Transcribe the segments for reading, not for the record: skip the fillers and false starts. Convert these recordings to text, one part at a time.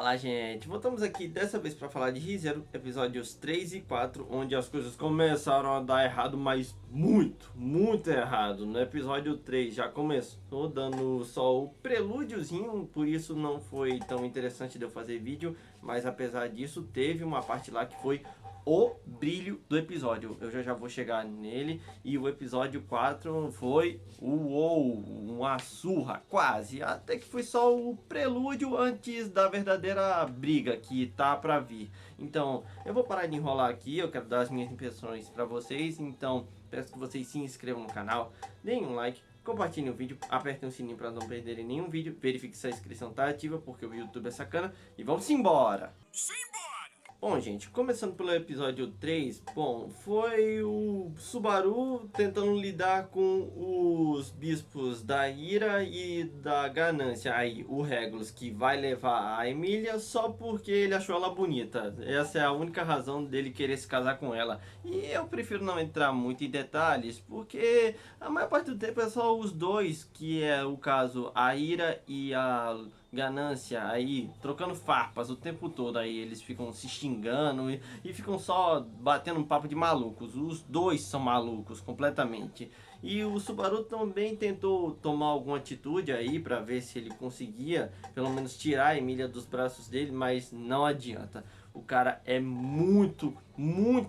Fala, gente, voltamos aqui dessa vez para falar de ReZero, episódios 3 e 4, onde as coisas começaram a dar errado, mas muito errado. No episódio 3 já começou dando só o prelúdiozinho, por isso não foi tão interessante de eu fazer vídeo, mas apesar disso teve uma parte lá que foi o brilho do episódio. Eu já vou chegar nele. E o episódio 4 foi uma surra, quase. Até que foi só o prelúdio antes da verdadeira briga que tá pra vir. Então, eu vou parar de enrolar aqui. Eu quero dar as minhas impressões pra vocês. Então, peço que vocês se inscrevam no canal, deem um like, compartilhem o vídeo, apertem o sininho para não perderem nenhum vídeo, verifique se a inscrição tá ativa, porque o YouTube é sacana. E vamos embora! Bom, gente, começando pelo episódio 3, bom, foi o Subaru tentando lidar com os bispos da ira e da ganância. Aí, o Regulus, que vai levar a Emília só porque ele achou ela bonita. Essa é a única razão dele querer se casar com ela. E eu prefiro não entrar muito em detalhes, porque a maior parte do tempo é só os dois, que é o caso, a ira e a ganância, aí trocando farpas o tempo todo. Aí eles ficam se xingando e ficam só batendo um papo de malucos. Os dois são malucos completamente. E o Subaru também tentou tomar alguma atitude aí para ver se ele conseguia pelo menos tirar a Emília dos braços dele, mas não adianta. O cara é muito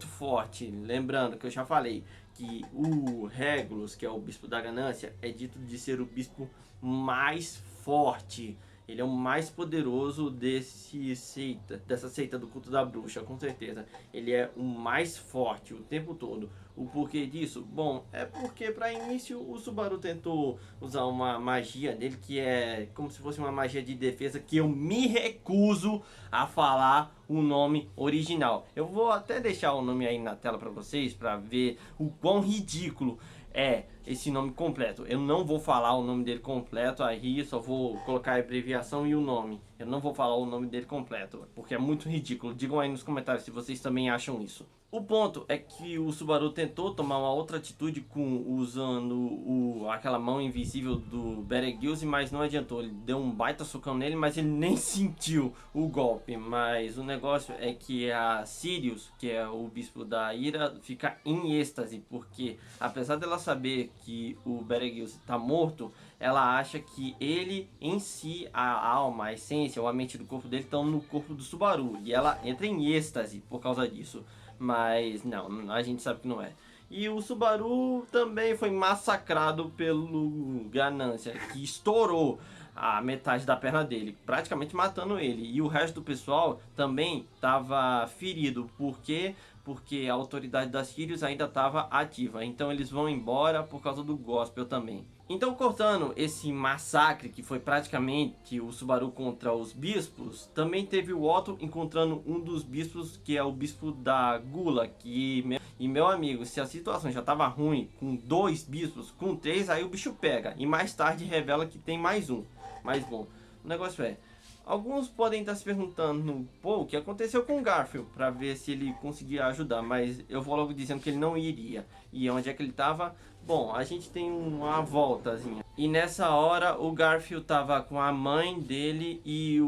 forte. Lembrando que eu já falei que o Regulus, que é o bispo da ganância, é dito de ser o bispo mais forte. Ele é o mais poderoso dessa seita do culto da bruxa, com certeza. Ele é o mais forte o tempo todo. O porquê disso? Bom, é porque para início o Subaru tentou usar uma magia dele que é como se fosse uma magia de defesa, que eu me recuso a falar o nome original. Eu vou até deixar o nome aí na tela para vocês, para ver o quão ridículo é esse nome completo. Eu não vou falar o nome dele completo aí, só vou colocar a abreviação e o nome. Eu não vou falar o nome dele completo, porque é muito ridículo. Digam aí nos comentários se vocês também acham isso. O ponto é que o Subaru tentou tomar uma outra atitude usando aquela mão invisível do Betelgeuse, mas não adiantou. Ele deu um baita socão nele, mas ele nem sentiu o golpe. Mas o negócio é que a Sirius, que é o bispo da ira, fica em êxtase, porque apesar dela saber que o Betelgeuse está morto, ela acha que ele em si, a alma, a essência ou a mente do corpo dele estão no corpo do Subaru, e ela entra em êxtase por causa disso. Mas não, a gente sabe que não é. E o Subaru também foi massacrado pelo Ganância, que estourou a metade da perna dele, praticamente matando ele. E o resto do pessoal também estava ferido. Por quê? Porque a autoridade das Sirius ainda estava ativa. Então eles vão embora por causa do Gospel também. Então, cortando esse massacre que foi praticamente o Subaru contra os bispos, também teve o Otto encontrando um dos bispos, que é o bispo da Gula, e meu amigo, se a situação já estava ruim com 2 bispos, com 3 aí o bicho pega, e mais tarde revela que tem mais um. Mas bom, o negócio é, alguns podem estar se perguntando, pô, o que aconteceu com o Garfield, para ver se ele conseguia ajudar, mas eu vou logo dizendo que ele não iria. E onde é que ele estava? Bom, a gente tem uma voltazinha. E nessa hora o Garfield estava com a mãe dele e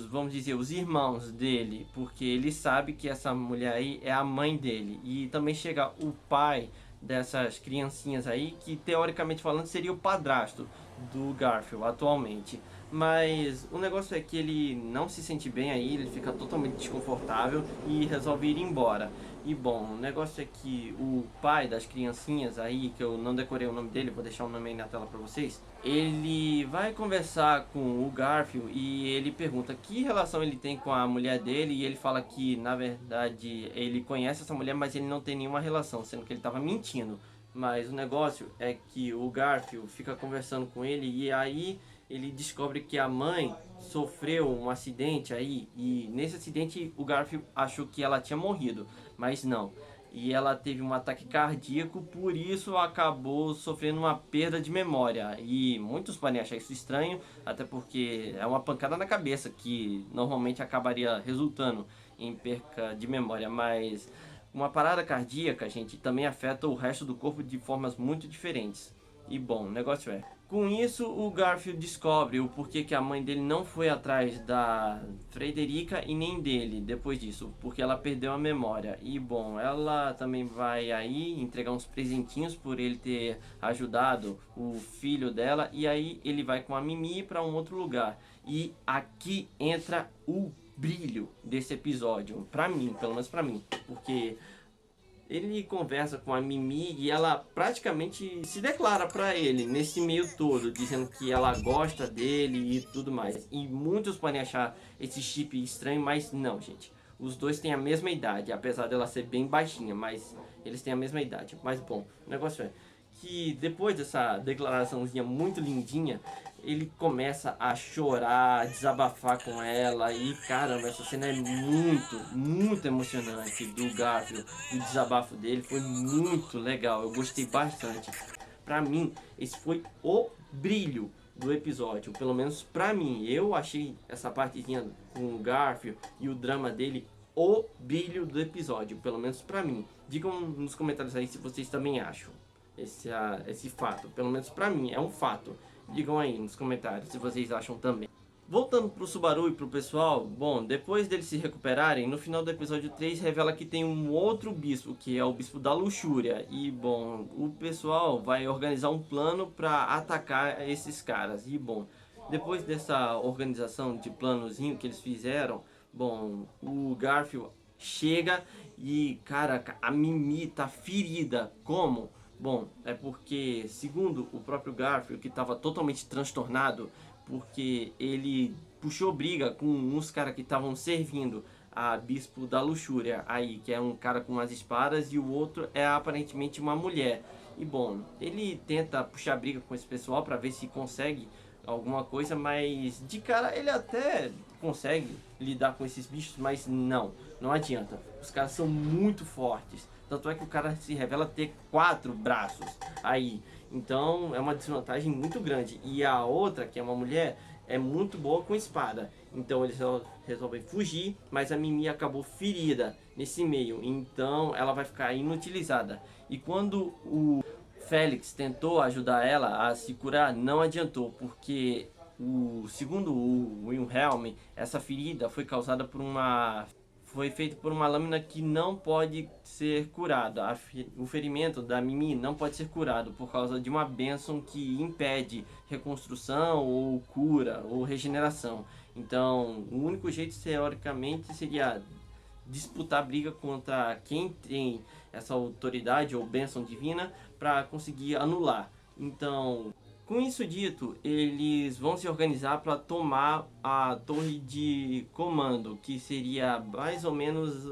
vamos dizer, os irmãos dele, porque ele sabe que essa mulher aí é a mãe dele. E também chega o pai dessas criancinhas aí, que teoricamente falando seria o padrasto do Garfield atualmente. Mas o negócio é que ele não se sente bem aí, ele fica totalmente desconfortável e resolve ir embora. E bom, o negócio é que o pai das criancinhas aí, que eu não decorei o nome dele, vou deixar o nome aí na tela pra vocês, ele vai conversar com o Garfield e ele pergunta que relação ele tem com a mulher dele, e ele fala que na verdade ele conhece essa mulher, mas ele não tem nenhuma relação, sendo que ele estava mentindo. Mas o negócio é que o Garfield fica conversando com ele e aí ele descobre que a mãe sofreu um acidente aí, e nesse acidente o Garfield achou que ela tinha morrido, mas não. E ela teve um ataque cardíaco, por isso acabou sofrendo uma perda de memória. E muitos podem achar isso estranho, até porque é uma pancada na cabeça que normalmente acabaria resultando em perca de memória, mas uma parada cardíaca, gente, também afeta o resto do corpo de formas muito diferentes. E bom, o negócio é, Com isso, o Garfield descobre o porquê que a mãe dele não foi atrás da Frederica e nem dele depois disso, porque ela perdeu a memória. E bom, ela também vai aí entregar uns presentinhos por ele ter ajudado o filho dela, e aí ele vai com a Mimi para um outro lugar. E aqui entra o brilho desse episódio, pra mim, pelo menos pra mim, porque ele conversa com a Mimi e ela praticamente se declara pra ele nesse meio todo, dizendo que ela gosta dele e tudo mais. E muitos podem achar esse chip estranho, mas não, gente. Os dois têm a mesma idade, apesar dela ser bem baixinha, mas eles têm a mesma idade. Mas bom, o negócio é que depois dessa declaraçãozinha muito lindinha, ele começa a chorar, a desabafar com ela e caramba, essa cena é muito emocionante do Garfield, do desabafo dele, foi muito legal, eu gostei bastante. Pra mim, esse foi o brilho do episódio, pelo menos pra mim, eu achei essa partezinha com o Garfield e o drama dele o brilho do episódio, pelo menos pra mim. Digam nos comentários aí se vocês também acham esse fato, pelo menos pra mim é um fato. Digam aí nos comentários se vocês acham também. Voltando pro Subaru e pro pessoal, bom, depois deles se recuperarem, no final do episódio 3 revela que tem um outro bispo, que é o bispo da luxúria. E bom, o pessoal vai organizar um plano para atacar esses caras. E bom, depois dessa organização de planozinho que eles fizeram, bom, o Garfield chega e, cara, a Mimi tá ferida. Como? Bom, é porque, segundo o próprio Garfield, que estava totalmente transtornado, porque ele puxou briga com uns caras que estavam servindo a Bispo da Luxúria, aí, que é um cara com umas espadas e o outro é aparentemente uma mulher. E bom, ele tenta puxar briga com esse pessoal para ver se consegue alguma coisa, mas de cara ele até consegue lidar com esses bichos, mas não adianta. Os caras são muito fortes. Tanto é que o cara se revela ter 4 braços aí. Então é uma desvantagem muito grande. E a outra, que é uma mulher, é muito boa com espada. Então eles resolvem fugir, mas a Mimi acabou ferida nesse meio. Então ela vai ficar inutilizada. E quando o Félix tentou ajudar ela a se curar, não adiantou, porque segundo o Wilhelm, essa ferida foi causada por foi feito por uma lâmina que não pode ser curada. O ferimento da Mimi não pode ser curado por causa de uma bênção que impede reconstrução ou cura ou regeneração. Então, o único jeito teoricamente seria disputar a briga contra quem tem essa autoridade ou bênção divina para conseguir anular. Então, com isso dito, eles vão se organizar para tomar a torre de comando, que seria mais ou menos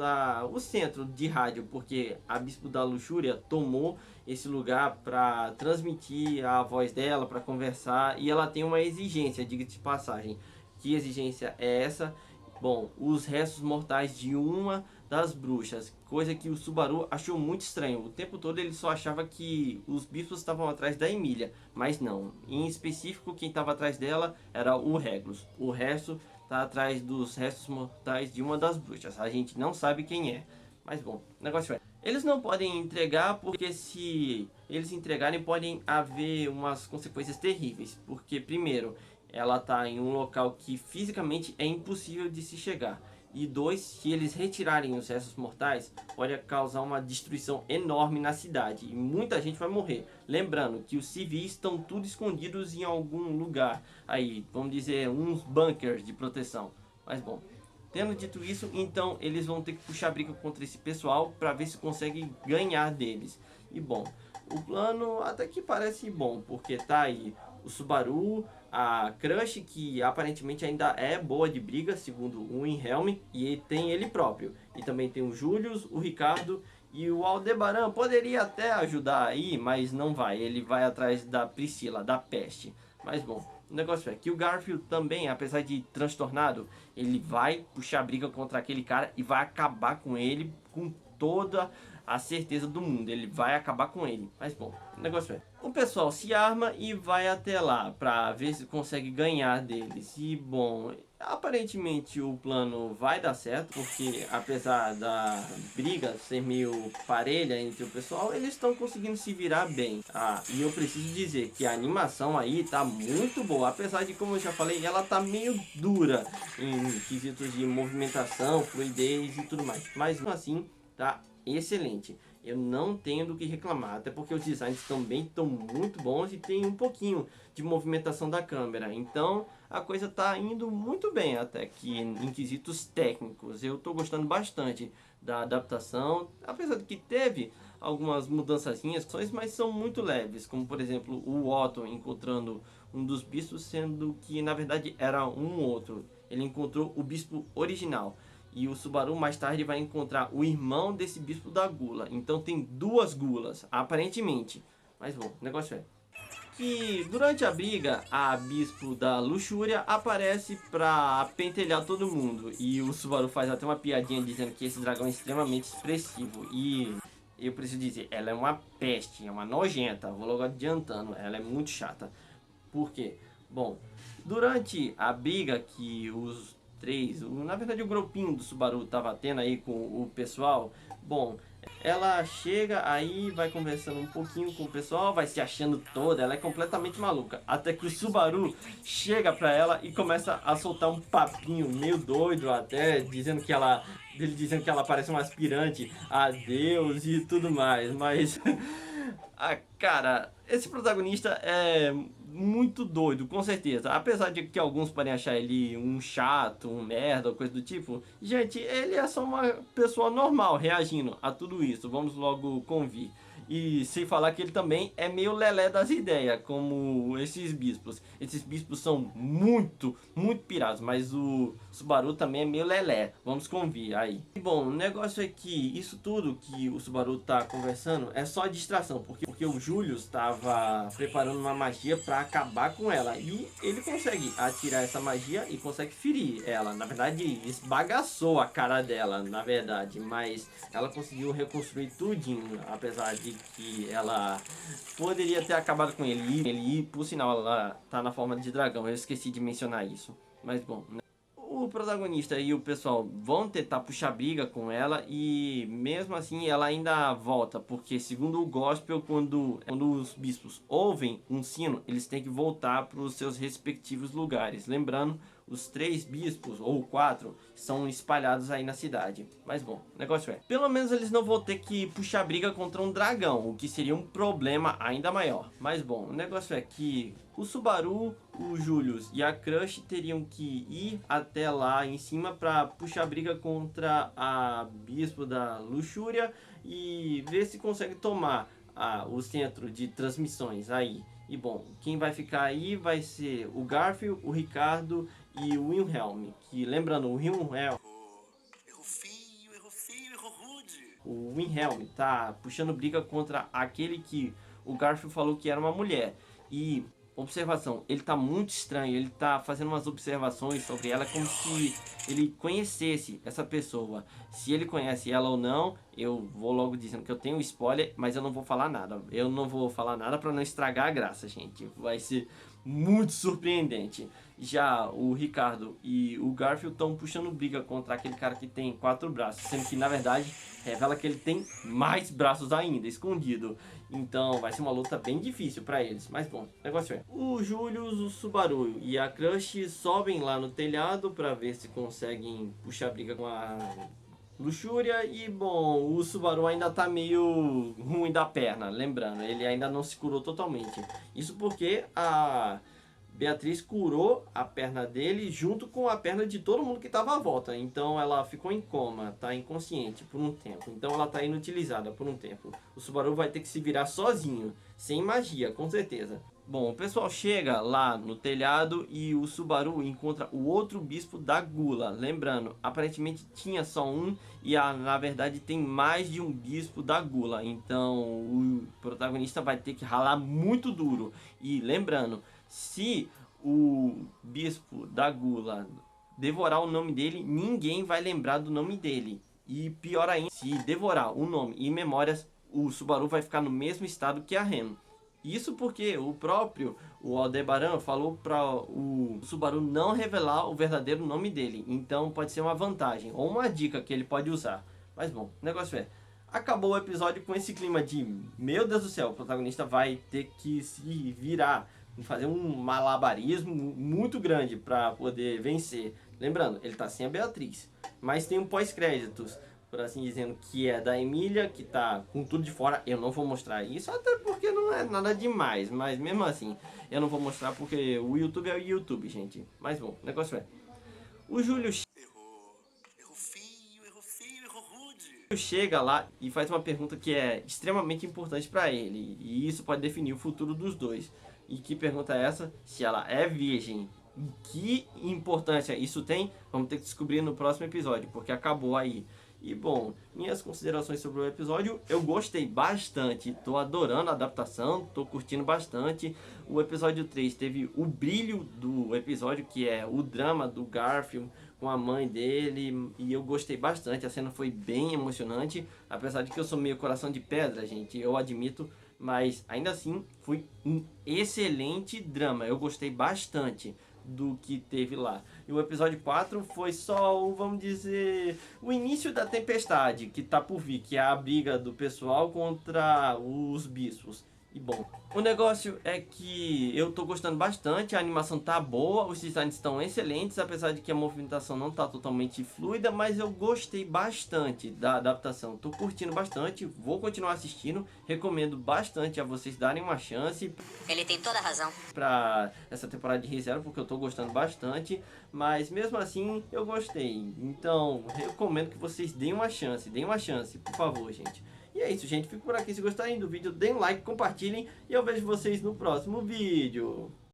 o centro de rádio, porque a Bispo da Luxúria tomou esse lugar para transmitir a voz dela, para conversar, e ela tem uma exigência, diga-se de passagem. Que exigência é essa? Bom, os restos mortais de uma das bruxas, coisa que o Subaru achou muito estranho. O tempo todo ele só achava que os bispos estavam atrás da Emília, mas não. Em específico, quem estava atrás dela era o Regulus. O resto está atrás dos restos mortais de uma das bruxas. A gente não sabe quem é. Mas bom, o negócio é, eles não podem entregar porque se eles entregarem podem haver umas consequências terríveis. Porque primeiro, ela está em um local que fisicamente é impossível de se chegar. E 2, se eles retirarem os restos mortais, pode causar uma destruição enorme na cidade. E muita gente vai morrer. Lembrando que os civis estão tudo escondidos em algum lugar. Aí, vamos dizer, uns bunkers de proteção. Mas bom, tendo dito isso, então eles vão ter que puxar briga contra esse pessoal para ver se consegue ganhar deles. E bom, o plano até que parece bom, porque tá aí o Subaru, a Crush, que aparentemente ainda é boa de briga, segundo o Wilhelm, e tem ele próprio. E também tem o Julius, o Ricardo e o Aldebaran. Poderia até ajudar aí, mas não vai. Ele vai atrás da Priscila, da Peste. Mas bom, o negócio é que o Garfield também, apesar de transtornado, ele vai puxar briga contra aquele cara e vai acabar com ele com toda a certeza do mundo. Ele vai acabar com ele. Mas bom, o negócio é, o pessoal se arma e vai até lá pra ver se consegue ganhar deles. E bom, Aparentemente o plano vai dar certo, porque apesar da briga ser meio parelha entre o pessoal, eles estão conseguindo se virar bem. E eu preciso dizer que a animação aí tá muito boa, apesar de, como eu já falei, ela tá meio dura em quesitos de movimentação, fluidez e tudo mais. Mas assim, tá excelente. Eu não tenho do que reclamar, até porque os designs também estão muito bons e tem um pouquinho de movimentação da câmera. Então a coisa tá indo muito bem até que em quesitos técnicos. Eu tô gostando bastante da adaptação, apesar de que teve algumas mudançazinhas, mas são muito leves, como por exemplo o Otto encontrando um dos bispos, sendo que na verdade era um outro. Ele encontrou o bispo original. E o Subaru mais tarde vai encontrar o irmão desse bispo da gula. Então tem duas gulas, aparentemente. Mas bom, o negócio é que durante a briga, a bispo da luxúria aparece pra pentelhar todo mundo. E o Subaru faz até uma piadinha dizendo que esse dragão é extremamente expressivo. E eu preciso dizer, ela é uma peste, é uma nojenta. Vou logo adiantando, ela é muito chata. Por quê? Bom, durante a briga que os três, na verdade o grupinho do Subaru tava tendo aí com o pessoal, bom, ela chega aí, vai conversando um pouquinho com o pessoal, vai se achando toda, ela é completamente maluca. Até que o Subaru chega pra ela e começa a soltar um papinho meio doido até, ele dizendo que ela parece um aspirante a Deus e tudo mais, mas cara, esse protagonista é muito doido, com certeza. Apesar de que alguns podem achar ele um chato, um merda, coisa do tipo. Gente, ele é só uma pessoa normal reagindo a tudo isso. Vamos logo convir. E sem falar que ele também é meio lelé das ideias, como esses bispos. Esses bispos são muito pirados, mas o Subaru também é meio lelé. Vamos convir aí. Bom, o negócio é que isso tudo que o Subaru tá conversando é só distração, porque o Julius estava preparando uma magia para acabar com ela. E ele consegue atirar essa magia e consegue ferir ela. Na verdade, esbagaçou a cara dela, na verdade. Mas ela conseguiu reconstruir tudinho, apesar de que ela poderia ter acabado com ele. E por sinal, ela tá na forma de dragão. Eu esqueci de mencionar isso. Mas bom, né? O protagonista e o pessoal vão tentar puxar briga com ela e mesmo assim ela ainda volta, porque segundo o gospel, quando os bispos ouvem um sino, eles têm que voltar para os seus respectivos lugares. Lembrando, os 3 bispos, ou 4, são espalhados aí na cidade. Mas bom, o negócio é, pelo menos eles não vão ter que puxar briga contra um dragão, o que seria um problema ainda maior. Mas bom, o negócio é que o Subaru, o Julius e a Crush teriam que ir até lá em cima para puxar briga contra a bispo da luxúria e ver se consegue tomar o centro de transmissões aí. E bom, quem vai ficar aí vai ser o Garfield, o Ricardo e o Wilhelm. Que lembrando, o Wilhelm, errou rude. o Wilhelm tá puxando briga contra aquele que o Garfield falou que era uma mulher. E observação, ele tá muito estranho, ele tá fazendo umas observações sobre ela como se ele conhecesse essa pessoa. Se ele conhece ela ou não, eu vou logo dizendo que eu tenho spoiler, mas eu não vou falar nada. Eu não vou falar nada para não estragar a graça, gente. Vai ser muito surpreendente. Já o Ricardo e o Garfield estão puxando briga contra aquele cara que tem 4 braços, sendo que na verdade revela que ele tem mais braços ainda, escondido. Então vai ser uma luta bem difícil para eles. Mas bom, o negócio é, o Julius, o Subaru e a Crush sobem lá no telhado para ver se conseguem puxar briga com a luxúria. E bom, o Subaru ainda tá meio ruim da perna, lembrando, ele ainda não se curou totalmente. Isso porque a Beatriz curou a perna dele junto com a perna de todo mundo que estava à volta. Então ela ficou em coma, tá inconsciente por um tempo. Então ela tá inutilizada por um tempo. O Subaru vai ter que se virar sozinho, sem magia, com certeza. Bom, o pessoal chega lá no telhado e o Subaru encontra o outro bispo da gula. Lembrando, aparentemente tinha só um e na verdade tem mais de um bispo da gula. Então o protagonista vai ter que ralar muito duro. E lembrando, se o bispo da gula devorar o nome dele, ninguém vai lembrar do nome dele. E pior ainda, se devorar o nome e memórias, o Subaru vai ficar no mesmo estado que a Ren. Isso porque o Aldebaran falou para o Subaru não revelar o verdadeiro nome dele. Então pode ser uma vantagem ou uma dica que ele pode usar. Mas bom, o negócio é, acabou o episódio com esse clima de, meu Deus do céu, o protagonista vai ter que se virar, fazer um malabarismo muito grande para poder vencer. Lembrando, ele tá sem a Beatriz, mas tem um pós-créditos, por assim dizendo, que é da Emília, que tá com tudo de fora. Eu não vou mostrar isso, até porque não é nada demais, mas mesmo assim, eu não vou mostrar porque o YouTube é o YouTube, gente. Mas bom, o negócio é, o Júlio chega lá e faz uma pergunta que é extremamente importante para ele, e isso pode definir o futuro dos dois. E que pergunta é essa? Se ela é virgem. Que importância isso tem? Vamos ter que descobrir no próximo episódio, porque acabou aí. E bom, minhas considerações sobre o episódio, eu gostei bastante, tô adorando a adaptação, tô curtindo bastante. O episódio 3 teve o brilho do episódio, que é o drama do Garfield com a mãe dele, e eu gostei bastante, a cena foi bem emocionante, apesar de que eu sou meio coração de pedra, gente, eu admito, mas ainda assim foi um excelente drama, eu gostei bastante do que teve lá. E o episódio 4 foi só, vamos dizer, o início da tempestade que tá por vir, que é a briga do pessoal contra os bispos. E bom, o negócio é que eu tô gostando bastante, a animação tá boa, os designs estão excelentes, apesar de que a movimentação não tá totalmente fluida, mas eu gostei bastante da adaptação, tô curtindo bastante, vou continuar assistindo, recomendo bastante a vocês darem uma chance. Ele tem toda a razão. Pra essa temporada de ReZero, porque eu tô gostando bastante, mas mesmo assim eu gostei, então recomendo que vocês deem uma chance, por favor, gente. E é isso, gente. Fico por aqui. Se gostarem do vídeo, deem um like, compartilhem. E eu vejo vocês no próximo vídeo.